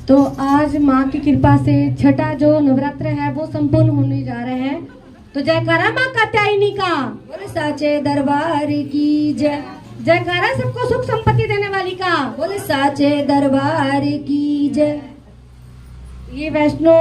तो आज माँ की कृपा से छठा जो नवरात्र है वो संपूर्ण होने जा रहे हैं। तो जयकारा माँ कात्यायनी का, बोले साचे दरबार की जय। जयकारा सबको सुख संपत्ति देने वाली का, बोले साचे दरबार की जय। ये वैष्णो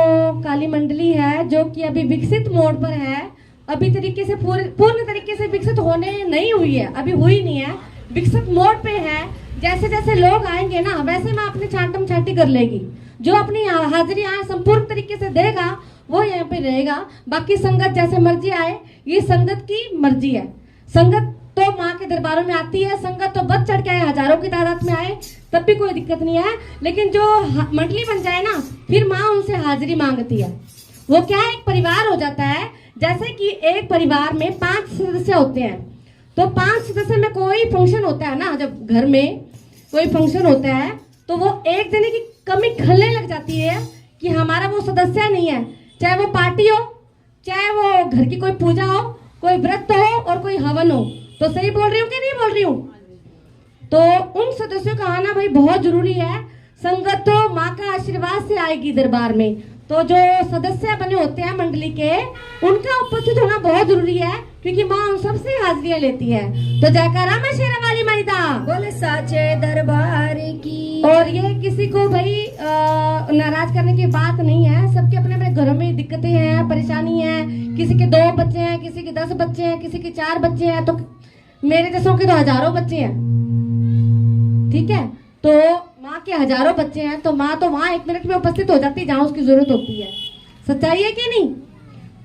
काली मंडली है जो कि अभी विकसित मोड पर है। अभी तरीके से पूर्ण तरीके से विकसित होने नहीं हुई है, अभी हुई नहीं है, विकसित मोड पे है। जैसे जैसे लोग आएंगे ना वैसे मैं अपनी छांटम छांटी कर लेगी। जो अपनी हाजिरी यहाँ संपूर्ण तरीके से देगा वो यहाँ पे रहेगा। बाकी संगत जैसे मर्जी आए, ये संगत की मर्जी है। संगत तो माँ के दरबारों में आती है, संगत तो बढ़ चढ़ के आए, हजारों की तादाद में आए तब भी कोई दिक्कत नहीं है। लेकिन जो मंडली बन जाए ना फिर माँ उनसे हाजिरी मांगती है। वो क्या है, एक परिवार हो जाता है। जैसे कि एक परिवार में 5 सदस्य होते हैं, तो 5 सदस्य में कोई फंक्शन होता है ना, जब घर में कोई फंक्शन होता है तो वो एक जने की कमी खलने लग जाती है कि हमारा वो सदस्य नहीं है। चाहे वो पार्टी हो, चाहे वो घर की कोई पूजा हो, कोई व्रत हो और कोई हवन हो। तो सही बोल रही हूँ कि नहीं बोल रही हूँ? तो उन सदस्यों का आना भाई बहुत जरूरी है। संगत तो माँ का आशीर्वाद से आएगी दरबार में। तो जो सदस्य बने होते हैं मंडली के, उनका उपस्थित होना बहुत जरूरी है क्योंकि माँ उन सबसे हाजिरियां लेती है। तो जयकारा में शेरा वाली माईदा, बोले साचे दरबार की। और ये किसी को भाई नाराज करने की बात नहीं है। सबके अपने अपने घरों में दिक्कतें हैं, परेशानी है। किसी के 2 बच्चे हैं, किसी के 10 बच्चे हैं, किसी के 4 बच्चे हैं, तो मेरे जैसों के तो हजारों बच्चे हैं। ठीक है, तो माँ के हजारों बच्चे हैं तो माँ तो वहां 1 मिनट में उपस्थित हो जाती है जहां उसकी जरूरत होती है। सच्चाई है कि नहीं?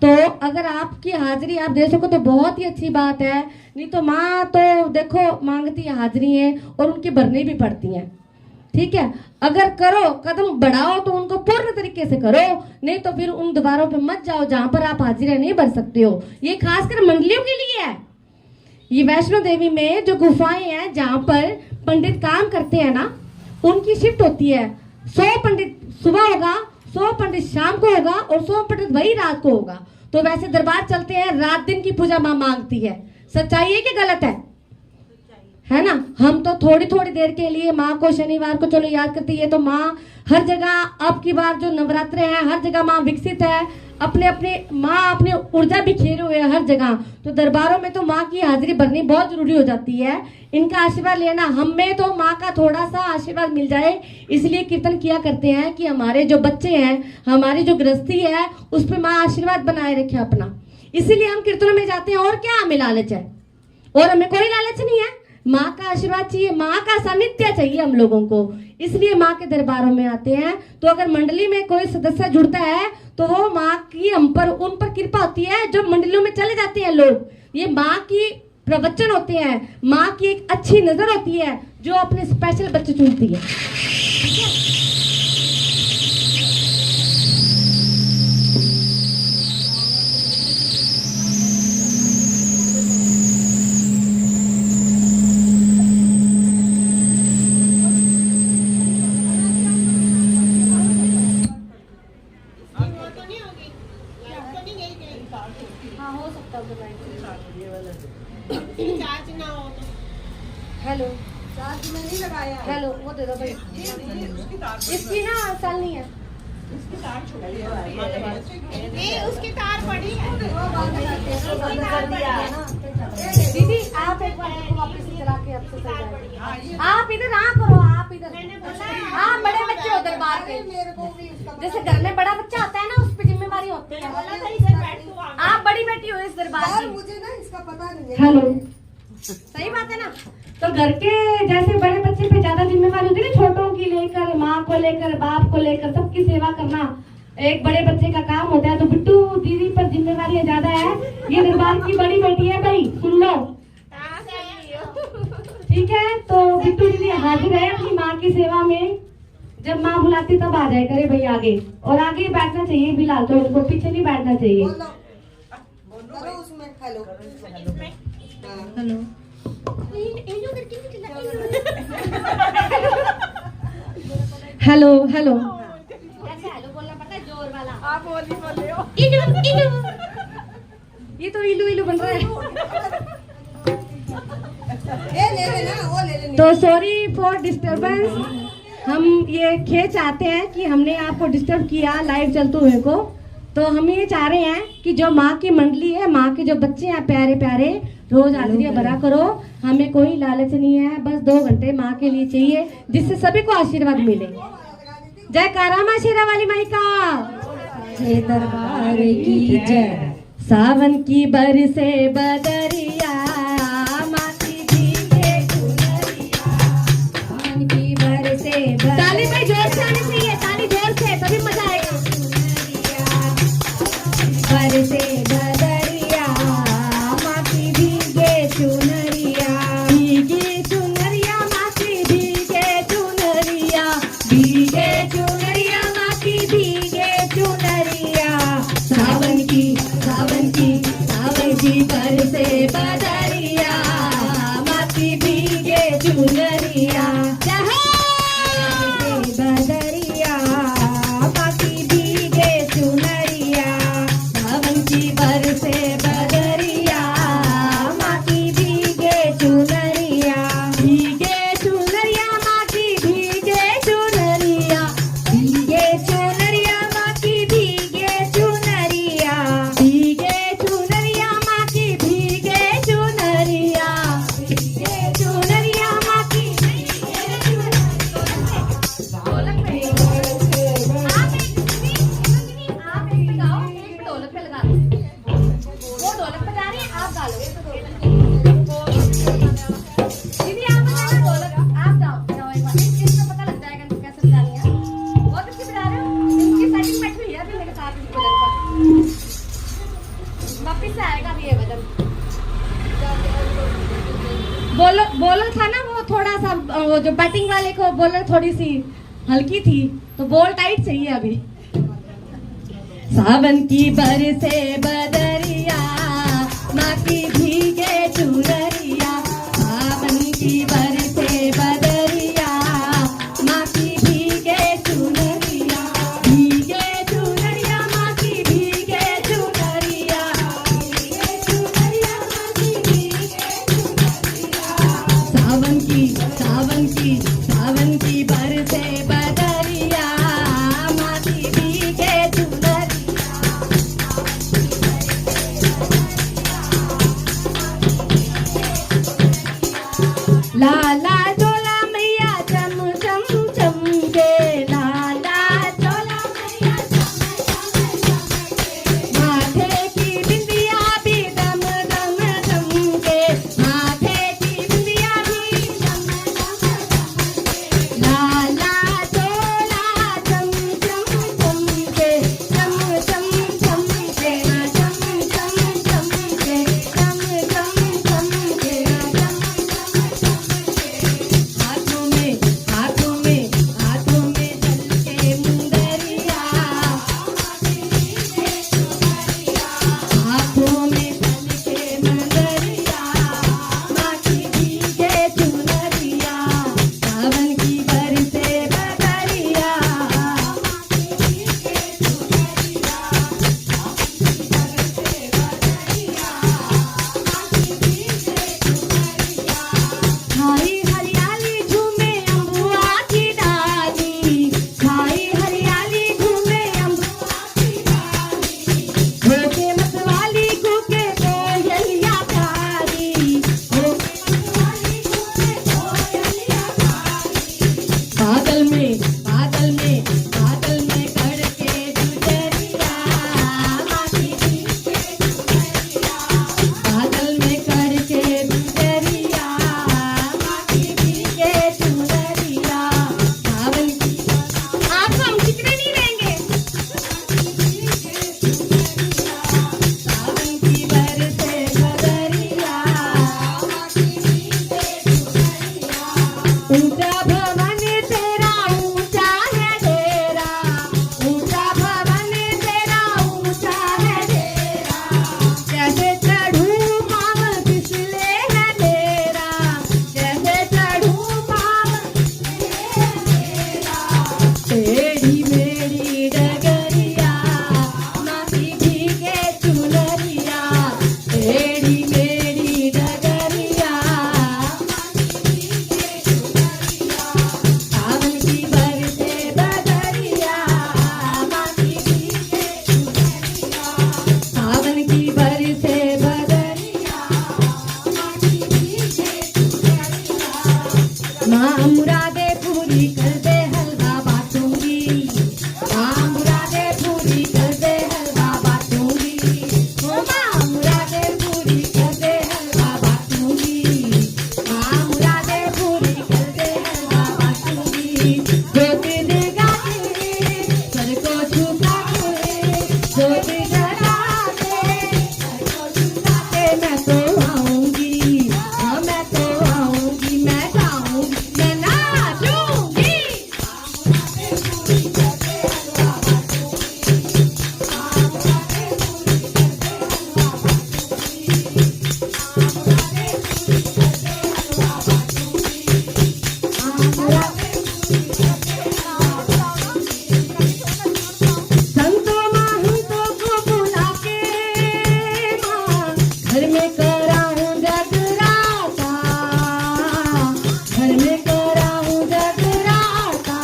तो अगर आपकी हाजिरी आप दे सको तो बहुत ही अच्छी बात है। नहीं तो माँ तो देखो मांगती है हाजिरी है और उनकी भरनी भी पड़ती है। ठीक है, अगर करो कदम बढ़ाओ तो उनको पूर्ण तरीके से करो, नहीं तो फिर उन दीवारों पे मत जाओ जहां पर आप हाजिरियां नहीं भर सकते हो। ये खासकर मंडलियों के लिए है। ये वैष्णो देवी में जो गुफाएं हैं जहां पर पंडित काम करते हैं ना, उनकी शिफ्ट होती है। 100 पंडित सुबह होगा, 100 पंडित शाम को होगा और 100 पंडित वही रात को होगा। तो वैसे दरबार चलते हैं, रात दिन की पूजा माँ मांगती है। सच्चाई है कि गलत है ना? हम तो थोड़ी थोड़ी देर के लिए माँ को शनिवार को चलो याद करती है। तो माँ हर जगह, अब की बार जो नवरात्रे हैं हर जगह माँ विकसित है। अपने अपने माँ अपनी ऊर्जा बिखेरे हुए है हर जगह। तो दरबारों में तो माँ की हाजिरी भरनी बहुत जरूरी हो जाती है। इनका आशीर्वाद लेना, हमें तो माँ का थोड़ा सा आशीर्वाद मिल जाए इसलिए कीर्तन किया करते हैं कि हमारे जो बच्चे हैं, हमारी जो गृहस्थी है उस पर माँ आशीर्वाद बनाए रखे अपना। इसीलिए हम कीर्तनों में जाते हैं। और क्या हमें लालच है? और हमें कोई लालच नहीं है। माँ का आशीर्वाद चाहिए, माँ का सानिध्य चाहिए हम लोगों को, इसलिए माँ के दरबारों में आते हैं। तो अगर मंडली में कोई सदस्य जुड़ता है तो वो माँ की उन पर कृपा होती है। जो मंडलियों में चले जाते हैं लोग, ये माँ की प्रवचन होते हैं, माँ की एक अच्छी नजर होती है जो अपने स्पेशल बच्चे चुनती है। ठीक है? हाँ हो सकता है। चार्ज ना हो तो हेलो, चार्ज में नहीं लगाया। हेलो वो दे दो भाई। इसकी ना साल नहीं है। नहीं, उसकी तार पड़ी है। दीदी आप एक बार इसको वापस से चला के आपसे सही जाएगा। आप इधर आ करो, आप इधर। हाँ, बड़े बच्चे हो दरबार के, जैसे घर में बड़ा बच्चा आता है ना उस पर जिम्मेवारी होती है। आप बड़ी बेटी हो इस दरबार की। मुझे ना इसका पता नहीं है। हेलो, सही बात है ना? तो घर के जैसे बड़े बच्चे पे ज्यादा जिम्मेवारी होती है ना, छोटों की लेकर, माँ को लेकर, बाप को लेकर, सबकी सेवा करना एक बड़े बच्चे का काम होता है। तो बिट्टू दीदी पर जिम्मेवारी ज्यादा है। ये दरबार की बड़ी बेटी है भाई, सुन लो। ठीक है, तो बिट्टू दीदी हाजिर है अपनी माँ की सेवा में। जब माँ बुलाती तब आ जाए करे भाई आगे, और आगे बैठना चाहिए फिलहाल तो, उनको पीछे नहीं बैठना चाहिए। करो उसमें हेलो। हेलो, हेलो हेलो, ऐसे हेलो बोलना पड़ता है जोर वाला। आप बोले हो। इलू इलू, ये तो इलू इलू बन रहा है। ये ले लेना, वो ले लेना। तो सॉरी फॉर डिस्टरबेंस। हम ये खेच आते हैं कि हमने आपको डिस्टर्ब किया लाइव चलते हुए को, तो हम ये चाह रहे हैं कि जो माँ की मंडली है, माँ के जो बच्चे हैं प्यारे प्यारे, रोज हाजिरियाँ भरा करो। हमें कोई लालच नहीं है, बस 2 घंटे माँ के लिए चाहिए जिससे सभी को आशीर्वाद मिले। जय कारामा शेरा वाली माई का जय दरबार की जय। सावन की बरसे बदरिया, माँ की भीगे चुनरिया, सावन की बरसे ताली भाई जोर से आनी चाहिए, ताली जोर से तभी मजा आएगा। बरसे बदरिया, माँ की भीगे चुनरिया, भीगे चुनरिया माँ की भीगे चुनरिया, भीगे चुनरिया माँ की भीगे चुनरिया। सावन की बरसे बदरिया, माँ की भीगे चुनरिया। बदरिया, माँ की भीगे चुनरिया, सावन की बरसे बदरिया, माँ की भीगे चुनरिया, भीगे चुनरिया माँ की भीगे चुनरिया, भीगे चुनरिया माँ की भीगे चुनरिया, भीगे चुनरिया माँ की भीगे चुनरिया, भीगे चुनरिया माँ की भीगे चुनरिया। आप एक गाओ, एक ढोलक पे लगा दो। वो ढोलक बजा रही है, आप गा लो। दीदी आप बजाओ ढोलक, आप जाओ एक बार, इसको पता लग जाएगा कि कैसे बजानी है। बहुत अच्छी बजा रहे हो, इसकी सेटिंग बैठी हुई है अभी मेरे साथ इस ढोलक पर। वापिस से आएगा अभी ये वजन। बोलर था ना वो थोड़ा सा, वो जो बैटिंग वाले को बोलर थोड़ी सी हल्की थी, तो बॉल टाइट चाहिए अभी। सावन की बरसे बदरिया, माँ की भीगे चुनरिया, सावन की बरसे बदरिया, माँ की भीगे चुनरिया, भीगे चुनरिया माँ की भीगे चुनरिया, भीगे चुनरिया माँ की भीगे चुनरिया। सावन की बरसे बदरिया, माँ की भीगे चुनरिया। लाला चोला मैया चम चम चमके, लाला चोला मैया चम चम चमके, माथे की बिंदिया भी दम दम चमके, माथे की बिंदिया भी दम दम चमके। लाला चोला चम चम चमके, चम चम चमके, चम चम चमके, चम चम चमके, हाथों में झलके मुंदरिया, हाथों में झलके मुंदरिया, माँ की भीगे चुनरिया। सावन की बरसे बदरिया, खाई हरियाली झूमे अम्बुआ की डाली, खाई हरियाली झूमे अम्बुआ की डाली, होके मतवाली कूके कोयलिया प्यारी, होके मतवाली कूके कोयलिया प्यारी। बादल में कड़के गुजरिया, माँ की भीगे चुनरिया, बादल में कड़के गुजरिया, माँ की भीगे चुनरिया। सावन की आपको हम कितने नहीं देंगे। सावन की बरसे बदरिया, ऊंचा भवन तेरा ऊंचा पूरी कर दे हलवा बांटूंगी माँ मुरादे पूरी कर दे हलवा बांटूंगी ओ माँ मुरादे पूरी कर दे हलवा बांटूंगी माँ मुरादे पूरी कर दे हलवा बांटूंगी ज्योति देगा सर को झुका के ज्योति जला के सर को झुका के मैं तो आऊंगी हाँ मैं तो आऊंगी मैं गाऊंगी मैं नाचूंगी संतों महंतों को बुला के माँ घर में कराऊं जगराता घर में कराऊं जगराता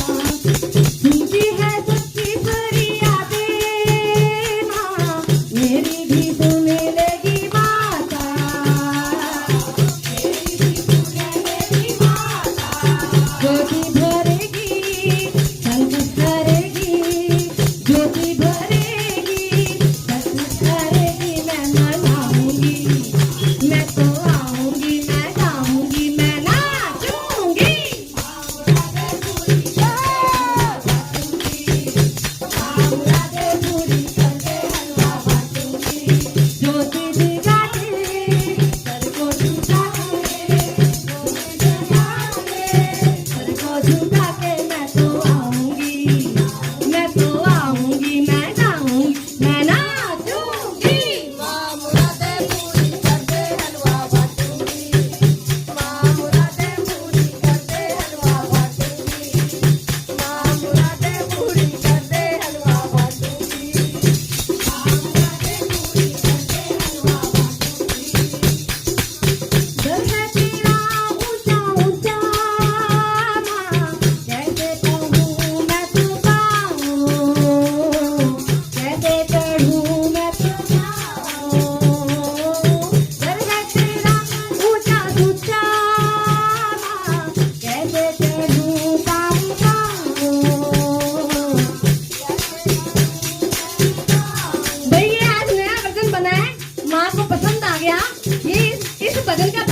सुनती है सबकी फरियादें माँ मेरी भी सुने लेगी माता ज्योति भरेगी संकट हरेगी ज्योति भरेगी संकट हरेगी मैं मनाऊंगी मैं तो आऊंगी मैं गाऊंगी मैं नाचूंगी ज्योति दिखा के सर को झुका के मैं तो आऊंगी मैं गाऊंगी मैं नाचूंगी माँ मुरादे पूरी कर दे हलवा बांटूंगी माँ मुरादे पूरी कर दे हलवा बांटूंगी माँ मुरादे पूरी कर दे हलवा बांटूंगी घर है तेरा ऊंचा ऊंचा माँ कैसे कहूँ मैं तो गाऊँ कैसे चढ़ूँ मैं तो जाऊँ घर है तेरा ऊंचा ऊंचा माँ कैसे चढ़ूँ गाऊँ भैया आज नया भजन बना है माँ को पसंद आ गया ये इस भजन का